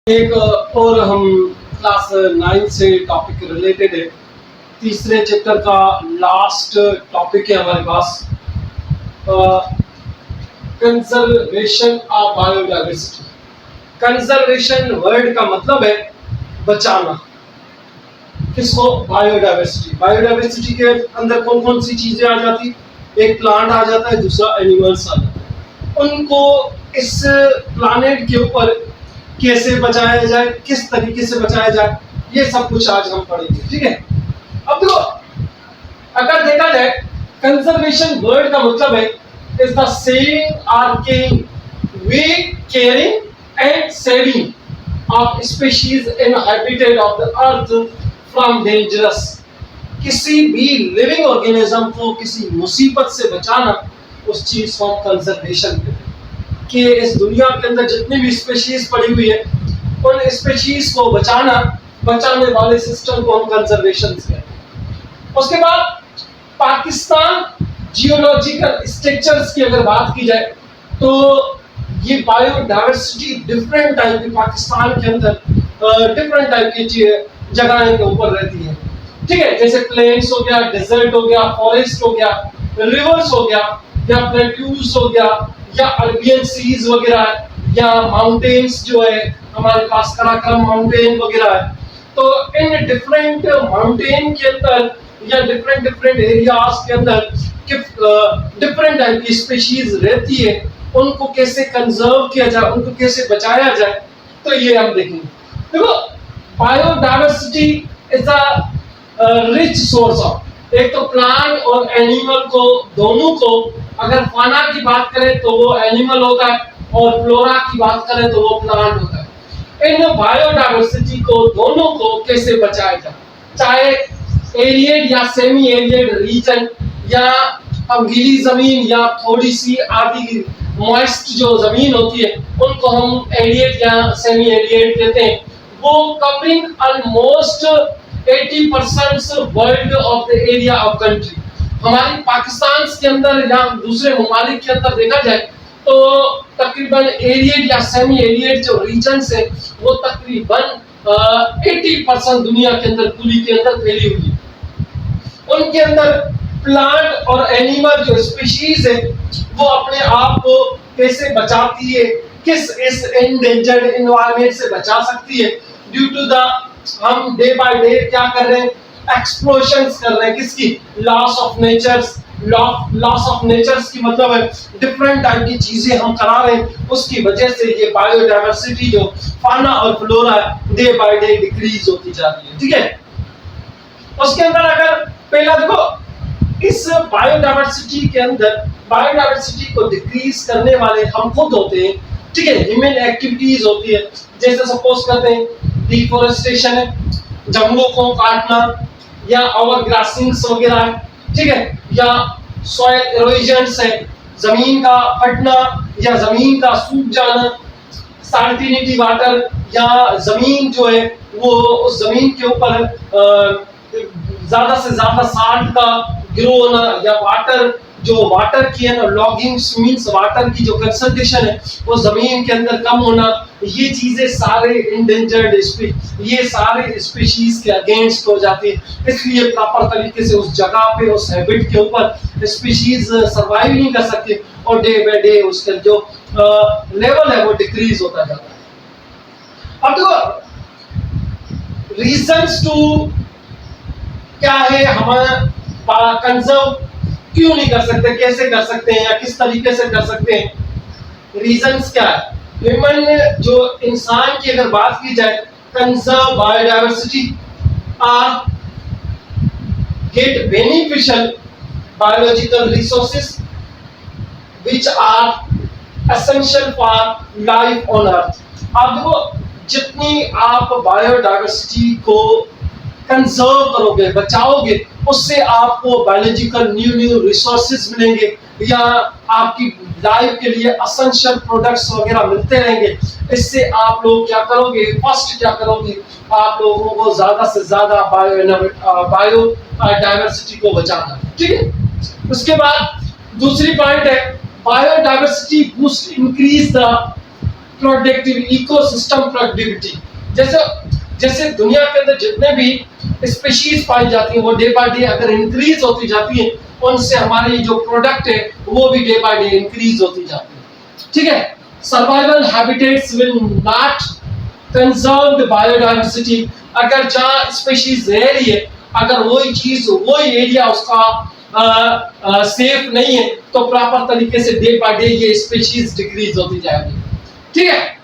एक और हम क्लास 9 से टॉपिक रिलेटेड है। तीसरे चैप्टर का लास्ट टॉपिक है हमारे पास, conservation of biodiversity. Conservation word का मतलब है बचाना। किसको? बायोडाइवर्सिटी। बायोडाइवर्सिटी के अंदर कौन कौन सी चीजें आ जाती? एक प्लांट आ जाता है, दूसरा एनिमल्स आ जाता है। उनको इस प्लानेट के ऊपर कैसे बचाया जाए, किस तरीके से बचाया जाए, ये सब कुछ आज हम पढ़ेंगे। ठीक है। अब देखो, अगर देखा जाए कंजर्वेशन वर्ड का मतलब है इज द सेविंग और caring and saving of species in habitat of the earth from dangerous. किसी भी लिविंग ऑर्गेनिज्म को किसी मुसीबत से बचाना, उस चीज को कंजर्वेशन कहते हैं। कि इस दुनिया के अंदर जितनी भी स्पीशीज पड़ी हुई है, उन स्पीशीज को बचाने वाले सिस्टम को हम कंजर्वेशन कहते हैं। उसके बाद पाकिस्तान जियोलॉजिकल स्ट्रक्चर्स की अगर बात की जाए तो ये बायोडाइवर्सिटी डिफरेंट टाइप की पाकिस्तान के अंदर डिफरेंट टाइप की जगह के ऊपर रहती है। ठीक है। जैसे प्लेन्स हो गया, डेजर्ट हो गया, फॉरेस्ट हो गया, रिवर्स हो गया, या प्लेट्यूज हो गया, या अरबियन सीज वगैरह, या माउंटेन्स जो है हमारे पास कराकरम माउंटेन वगैरह है। तो इन डिफरेंट माउंटेन के अंदर या डिफरेंट एरियाज के अंदर डिफरेंट टाइप की स्पीशीज रहती है। उनको कैसे कंजर्व किया जाए, उनको कैसे बचाया जाए, तो ये हम देखेंगे। देखो, biodiversity is a rich source of, एक तो प्लांट और एनिमल को, दोनों को, अगर फाना की बात करें तो वो एनिमल होता है, और फ्लोरा की बात करें तो वो प्लांट होता है। इन बायोडाइवर्सिटी को, दोनों को कैसे बचाया जाए, चाहे एरिएड या सेमी एरिएड रीजन, या गीली जमीन, या थोड़ी सी आधी मॉइस्ट जो जमीन होती है, उनको हम एरिएड या सेमी एरिएड कहते हैं। वो covering almost 80% world of the area of country. हमारी पाकिस्तान के अंदर या दूसरे ममालिक के अंदर देखा जाए तो तकरीबन एरिएड या सेमी एरिएड जो रीजन है वो तकरीबन 80% दुनिया के अंदर, पूरी के अंदर फैली हुई है। उनके अंदर प्लांट और एनिमल जो स्पीशीज है वो अपने आप को कैसे बचाती है, किस इस एंडेंजर्ड एनवायरनमेंट से बचा सकती है, ड्यू टू द हम डे बाय डे क्या कर रहे हैं, एक्सप्लोशंस कर रहे हैं। किसकी? Loss of natures. Loss of natures की मतलब है डिफरेंट टाइप की चीजें हम करा रहे हैं, उसकी वजह से ये बायोडाइवर्सिटी जो फाना और flora day by day decrease होती जा रही है। ठीक है। उसके अंदर अगर पहला देखो, इस बायोडाइवर्सिटी के अंदर बायोडाइवर्सिटी को डिक्रीज करने वाले हम खुद होते हैं। ठीक है। ह्यूमन एक्टिविटीज होती है, जैसे सपोज करते हैं डिफोरेस्टेशन है, जंगलों को काटना, या ओवरग्रासिंग्स वगैरह है। ठीक है। या सॉइल इरोजन्स है, जमीन का फटना या जमीन का सूख जाना, सैलिनिटी वाटर, या जमीन जो है वो उस जमीन के ऊपर ज्यादा से ज्यादा साल्ट का गिरो होना, या वाटर की है ना, लॉगिंग मींस वाटर की जो कंसंट्रेशन है वो जमीन के अंदर कम होना, ये चीजें सारे इंडेंजर्ड ये सारे स्पीशीज के अगेंस्ट हो जाती है। इसलिए प्रॉपर तरीके से उस जगह पे, उस हैबिट के ऊपर स्पीशीज सर्वाइव नहीं कर सकती, और डे बाय डे उसका जो लेवल है वो डिक्रीज होता जाता है। अब देखो, रीजंस टू क्या है, हम कंजर्व क्यों नहीं कर सकते, कैसे कर सकते हैं, या किस तरीके से कर सकते हैं। रीजंस क्या है? ह्यूमन जो इंसान की अगर बात की जाए, conserve biodiversity are get beneficial biological resources which are essential for life on earth. आप देखो, जितनी आप बायोडाइवर्सिटी को कंजर्व करोगे, बचाओगे, उससे आपको बायोलॉजिकल न्यू रिसोर्सेज मिलेंगे, या आपकी लाइफ के लिए एसेंशियल प्रोडक्ट्स वगैरह मिलते रहेंगे। इससे आप लोग क्या करोगे, फर्स्ट क्या करोगे, आप लोगों को ज्यादा से ज्यादा बायोडाइवर्सिटी को बचाना। ठीक है। उसके बाद दूसरी पॉइंट है biodiversity boost increase the productive ecosystem productivity. जैसे जैसे दुनिया के अंदर जितने भी स्पीशीज पाई जाती हैं वो डे बाय डे अगर इंक्रीज होती जाती है, उनसे हमारी जो प्रोडक्ट है वो भी डे बाय डे इंक्रीज होती जाती है। ठीक है, survival habitats will not conserve the biodiversity. अगर जहाँ स्पीशीज रह रही है, अगर वही चीज वही एरिया उसका सेफ नहीं है, तो प्रॉपर तरीके से डे बाय डे ये स्पीशीज डिक्रीज होती जाएगी। ठीक है,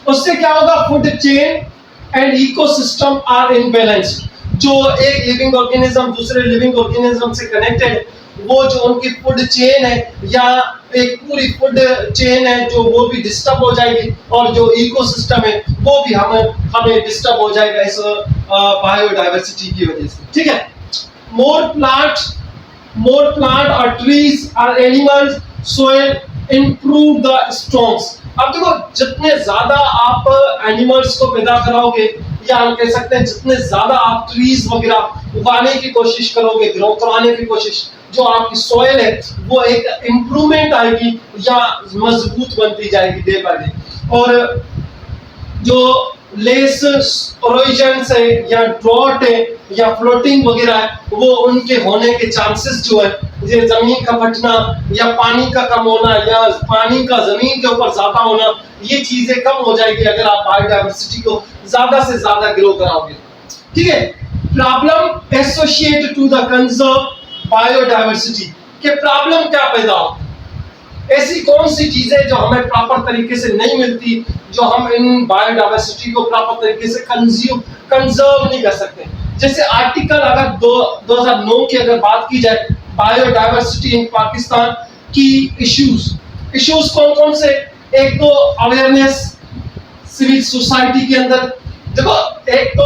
उससे क्या होगा, food chain and ecosystem are imbalanced. जो एक लिविंग ऑर्गेनिज्म दूसरे लिविंग ऑर्गेनिज्म से कनेक्टेड है, वो जो उनकी फूड चेन है या एक पूरी फूड चेन है, जो वो भी डिस्टर्ब हो जाएगी, और जो इकोसिस्टम है वो भी हमें डिस्टर्ब हो जाएगा इस बायोडाइवर्सिटी की वजह से। ठीक है, मोर प्लांट और ट्रीज और animals soil improve the stones. अब देखो, जितने ज्यादा आप एनिमल्स को पैदा कराओगे, या हम कह सकते हैं जितने ज्यादा आप ट्रीज वगैरह उगाने की कोशिश करोगे, ग्रो कराने की कोशिश, जो आपकी सॉइल है वो एक इम्प्रूवमेंट आएगी या मजबूत बनती जाएगी डे बाय डे। और जो लेस इरोजन है या ड्रॉट है या फ्लोटिंग वगैरह है, वो उनके होने के चांसेस जो है, ये जमीन का फटना या पानी का कम होना या पानी का जमीन के ऊपर ज्यादा होना, ये चीजें कम हो जाएगी अगर आप बायोडाइवर्सिटी को ज्यादा से ज्यादा ग्रो कराओगे। ठीक है, problem associated to the conserve biodiversity के प्रॉब्लम क्या पैदा हो, ऐसी कौन सी चीजें जो हमें प्रॉपर तरीके से नहीं मिलती, जो हम इन बायोडाइवर्सिटी को प्रॉपर तरीके से कंजर्व नहीं कर सकते। जैसे आर्टिकल अगर 2009 की अगर बात की जाए, बायोडाइवर्सिटी इन पाकिस्तान की इश्यूज कौन कौन से, एक तो अवेयरनेस सिविल सोसाइटी के अंदर। देखो, एक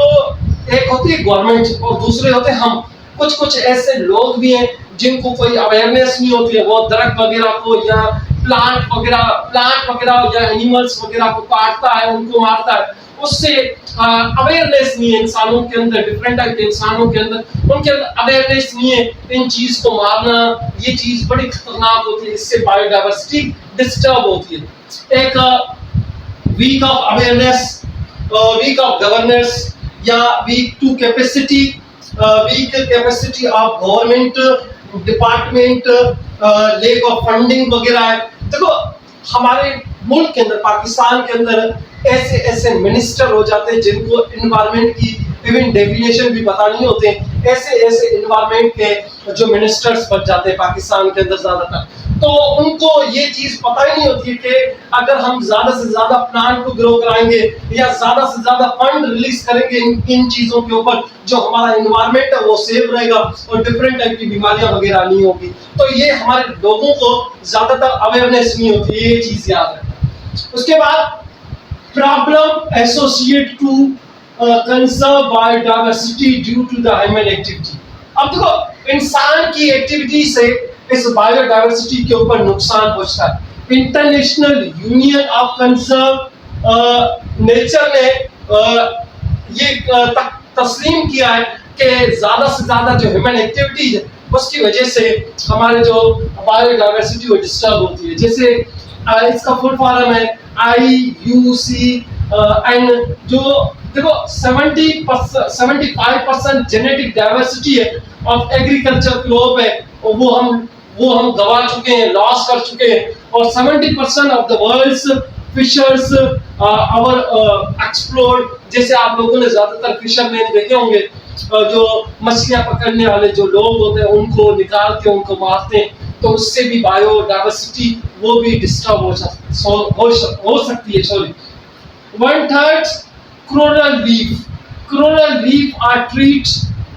होती है गवर्नमेंट और दूसरे होते हैं हम। कुछ ऐसे लोग भी हैं जिनको कोई अवेयरनेस नहीं होती है, वो दरख्त वगैरह को या प्लांट वगैरह या एनिमल्स वगैरह को काटता है, उनको मारता है, उससे अवेयरनेस नहीं है इंसानों के अंदर, डिफरेंट टाइप के इंसानों के अंदर, उनके अंदर अवेयरनेस नहीं है। इन चीज को मारना, ये चीज बड़ी खतरनाक होती है, इससे बायोडाइवर्सिटी डिस्टर्ब होती है। एक weak of awareness, weak of governance या weak capacity of government department, lack of funding वगैरह है। देखो, हमारे मुल्क के अंदर, पाकिस्तान के अंदर ऐसे मिनिस्टर हो जाते हैं जिनको एनवायरनमेंट की इवन डेफिनेशन भी पता नहीं होते। ऐसे एनवायरनमेंट के जो मिनिस्टर्स बन जाते हैं पाकिस्तान के अंदर ज्यादातर, तो उनको ये चीज पता ही नहीं होती है कि अगर हम ज्यादा से ज्यादा प्लांट को ग्रो कराएंगे या ज्यादा से ज्यादा फंड रिलीज करेंगे इन चीजों के ऊपर, जो हमारा एनवायरनमेंट है वो सेफ रहेगा और डिफरेंट टाइप की बीमारियां वगैरह नहीं होगी। तो ये हमारे लोगों को ज्यादातर अवेयरनेस नहीं होती है, ये चीज याद रखना। उसके बाद problem associate to conserve biodiversity due to the human activity. अब देखो, इंसान की एक्टिविटी से इस बायोडाइवर्सिटी के ऊपर नुकसान पहुंचता है। International union of conserve nature ने ये तस्लीम किया है कि ज्यादा से ज्यादा जो ह्यूमन एक्टिविटीज है उसकी वजह से हमारे जो बायोडाइवर्सिटी वो डिस्टर्ब होती है। जैसे इसका फुल फॉर्म है IUCN। जो देखो 75% जेनेटिक डाइवर्सिटी है ऑफ एग्रीकल्चर ग्लोब है, और वो हम गवा चुके हैं, लॉस कर चुके हैं। और 70% of the world's fishers are explored. जैसे आप लोगों ने ज्यादातर फिशरमैन देखे होंगे, जो मछलियां पकड़ने वाले जो लोग होते हैं उनको निकाल के उनको मारते हैं, तो उससे भी बायोडाइवर्सिटी वो भी डिस्टर्ब हो सकती है। Sorry, 1/3 coral reef are treat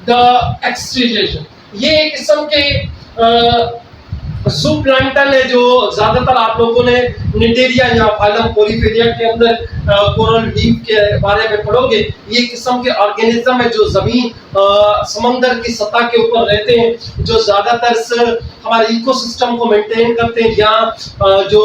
the extirpation। ये एक किस्म के ज़ूप्लैंक्टन है जो ज्यादातर आप लोगों ने निटेरिया या फाइलम पोलिफेरिया के अंदर कोरल रीफ के बारे में पढ़ोगे। ये किस्म के ऑर्गेनिज्म है जो जमीन समंदर की सतह के ऊपर रहते हैं, जो ज्यादातर हमारे इकोसिस्टम को मेंटेन करते हैं, या जो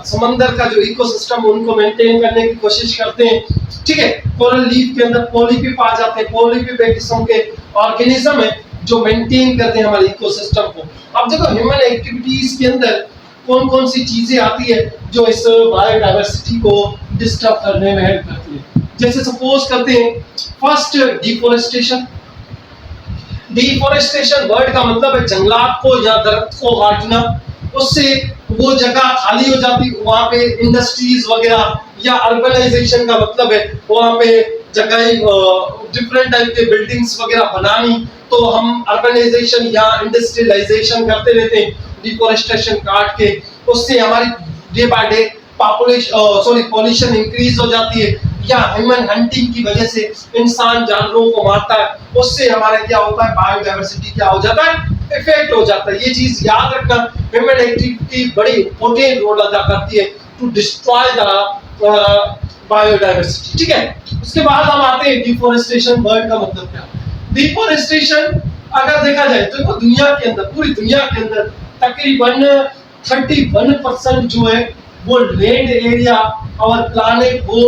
समंदर का जो इकोसिस्टम उनको मेंटेन करने की कोशिश करते हैं। ठीक है, कोरल रीफ के अंदर पॉलीपिप आ जाते हैं। पॉलीपिप एक किस्म के ऑर्गेनिज्म है जो मेंटेन करते हैं हमारे इकोसिस्टम को। अब देखो, ह्यूमन एक्टिविटीज के अंदर कौन कौन सी चीजें आती है जो इस बायोडाइवर्सिटी को डिस्टर्ब करने में हेल्प करती है। जैसे सपोज करते हैं फर्स्ट डिफोरेस्टेशन। डिफोरेस्टेशन वर्ड का मतलब है जंगलात को या दरख्त को काटना, उससे वो जगह खाली हो जाती, वहां पे इंडस्ट्रीज वगैरह या अर्बनाइजेशन का मतलब है वहां पे जगह डिफरेंट टाइप के बिल्डिंग्स वगैरह बनानी, तो हम अर्बनाइजेशन या इंडस्ट्रियलाइजेशन करते रहते हैं डिफोरेस्टेशन काट के। उससे हमारी day by day pollution increase हो जाती है, या ह्यूमन हंटिंग की वजह से इंसान जानवरों को मारता है, उससे हमारा क्या होता है बायोडाइवर्सिटी क्या हो जाता है, इफेक्ट हो जाता है। ये चीज याद रखना, ह्यूमन एक्टिविटी बड़ी इंपॉर्टेंट रोल अदा करती है टू डिस्ट्रॉय द बायोडाइवर्सिटी। ठीक है, उसके बाद हम आते हैं डिफोरेस्टेशन वर्ड का मतलब क्या। डिफोरेस्टेशन अगर देखा जाए तो दुनिया के अंदर, पूरी दुनिया के अंदर तकरीबन 31% जो है वो लैंड एरिया और प्लानेट वो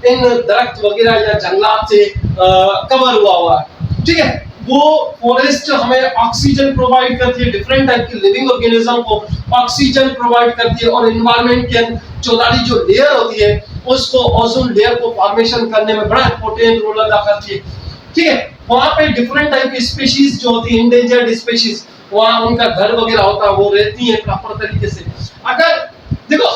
इन दरख्त वगैरह या जंगलात से कवर हुआ है। ठीक है, वो फॉरेस्ट हमें ऑक्सीजन प्रोवाइड करती है, डिफरेंट टाइप के लिविंग ऑर्गेनिज्म को ऑक्सीजन प्रोवाइड करती है, और एनवायरनमेंट के चौधारी जो लेयर होती है उसको ओजोन लेयर को फॉर्मेशन करने में बड़ा इंपॉर्टेंट रोल अदा करती है। ठीक है, वहां पे डिफरेंट टाइप की स्पीशीज जो होती है, इंडेंजर्ड स्पीशीज, वहां उनका घर वगैरह होता है, वो रहती है प्रॉपर तरीके से। अगर देखो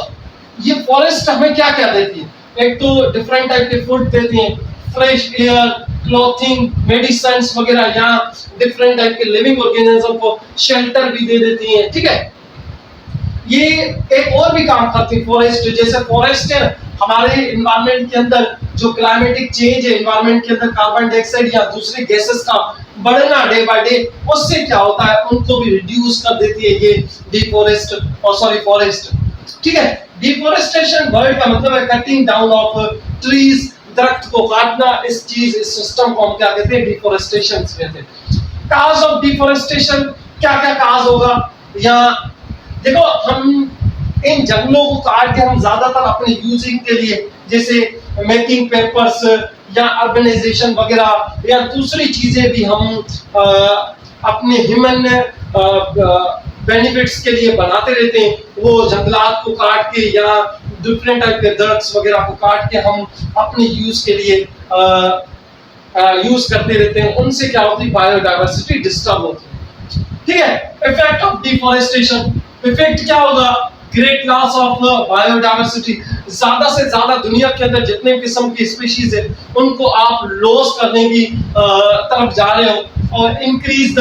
ये फॉरेस्ट हमें क्या क्या देती है, एक तो डिफरेंट टाइप के फूड देती है, फ्रेश एयर, क्लॉथिंग, मेडिसिन्स वगैरह, या डिफरेंट टाइप के लिविंग ऑर्गेनिज्म को शेल्टर भी दे देती है। ठीक है, ये एक और भी काम करती है फॉरेस्ट, जैसे फॉरेस्ट है हमारे एनवायरनमेंट के अंदर जो क्लाइमेटिक चेंज है, एनवायरनमेंट के अंदर कार्बन डाइऑक्साइड या दूसरे गैसेस का बढ़ना डे बाय डे, उससे क्या होता है उनको भी रिड्यूस कर देती है ये फॉरेस्ट। ठीक है, डिफोरेस्टेशन वर्ड का मतलब है कटिंग डाउन ऑफ ट्रीज, दरख्त को काटना, इस सिस्टम को हम क्या कहते हैं, डिफोरेस्टेशन कहते हैं। काज ऑफ डिफोरेस्टेशन क्या क्या काज होगा, या देखो हम इन जंगलों को काट के हम ज्यादातर अपने यूजिंग के लिए, जैसे मेकिंग पेपर्स या अर्बनाइजेशन वगैरह या दूसरी चीजें भी हम अपने ह्यूमन बेनिफिट्स के लिए बनाते रहते हैं। वो जंगलात को काट के या डिफरेंट टाइप के दरख्त वगैरह को काट के हम अपने यूज के लिए यूज करते रहते हैं, उनसे क्या होती है बायोडाइवर्सिटी डिस्टर्ब होती है। ठीक है, इफेक्ट ऑफ डिफोरेस्टेशन, इफेक्ट क्या होगा, ग्रेट लॉस ऑफ बायोडाइवर्सिटी, ज्यादा से ज्यादा दुनिया के अंदर जितने किस्म की स्पीशीज है उनको आप लॉस करने की तरफ जा रहे हो, और increase the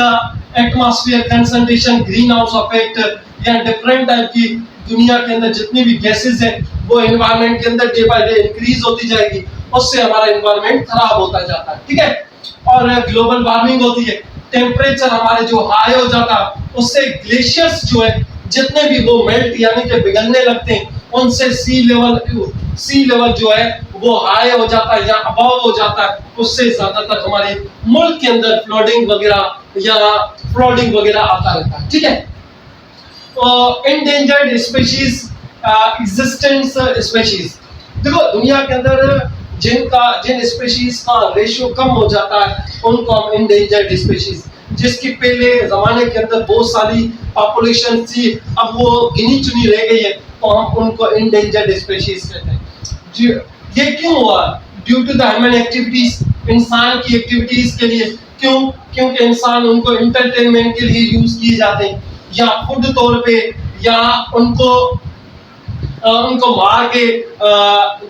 atmosphere concentration, green house effect, या डिफरेंट टाइप की दुनिया के अंदर जितनी भी गैसेस हैं वो एनवायरनमेंट के अंदर डे बाय डे इंक्रीज होती जाएगी, उससे हमारा एनवायरनमेंट खराब होता जाता है। ठीक है, और ग्लोबल वार्मिंग होती है, टेम्परेचर हमारे जो हाई हो जाता है, उससे ग्लेशियर्स जो है जितने भी वो मेल्ट यानी कि पिघलने लगते हैं, उनसे सी लेवल जो है वो हाई हो जाता है या अबव हो जाता है, उससे ज्यादातर हमारे मुल्क के अंदर फ्लडिंग वगैरह आता रहता है। ठीक है, इंडेंजर्ड स्पीशीज, एग्जिस्टेंस स्पीशीज, देखो दुनिया के अंदर जिन स्पीशीज का रेशियो कम हो जाता है उनको हम इंडेंजर्ड स्पीशीज, जिसकी पहले जमाने के अंदर बहुत सारी पॉपुलेशन थी, अब वो गिनी चुनी रह गई है, तो हम उनको इंडेंजर्ड स्पीशीज कहते हैं। ये क्यों हुआ, due to the human activities, इंसान की एक्टिविटीज के लिए। क्यों, क्योंकि इंसान उनको एंटरटेनमेंट के लिए यूज किए जाते हैं, या फूड तौर पे, या उनको मार के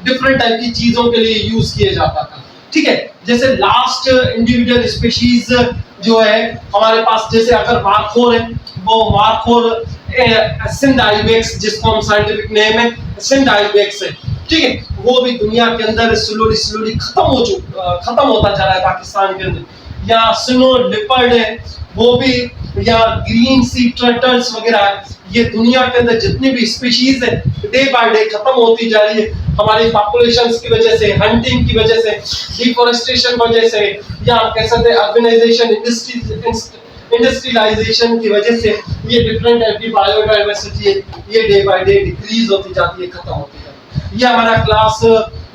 डिफरेंट टाइप की चीजों के लिए यूज किया जाता था। ठीक है, जैसे लास्ट इंडिविजुअल स्पीशीज जो है हमारे पास, जैसे अगर मारखोर है, वो मारखोर सिंध आइबेक्स, जिसको हम साइंटिफिक नेम है सिंध आइबेक्स है। ठीक है, वो भी दुनिया के अंदर स्लोली खत्म होता जा रहा है पाकिस्तान के अंदर। या स्नो लिपर्ड है वो भी, या ग्रीन सी टर्टल्स वगैरह है, ये दुनिया के अंदर जितनी भी स्पीशीज है डे बाय डे खत्म होती जा रही है हमारी पॉपुलेशंस की वजह से, हंटिंग की वजह से, डिफोरेस्टेशन वजह से, या हम कह सकते हैं अर्बनाइजेशन, इंडस्ट्रियलाइजेशन की वजह से ये डिफरेंट टाइप की बायोडाइवर्सिटी है ये डे बाय डे डिक्रीज होती जाती है, खत्म होती है। ये हमारा क्लास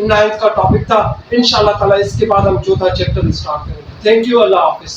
9th का टॉपिक था। इंशाल्लाह ताला इसके बाद हम चौथा चैप्टर स्टार्ट करेंगे। Thank you, Allah Hafiz.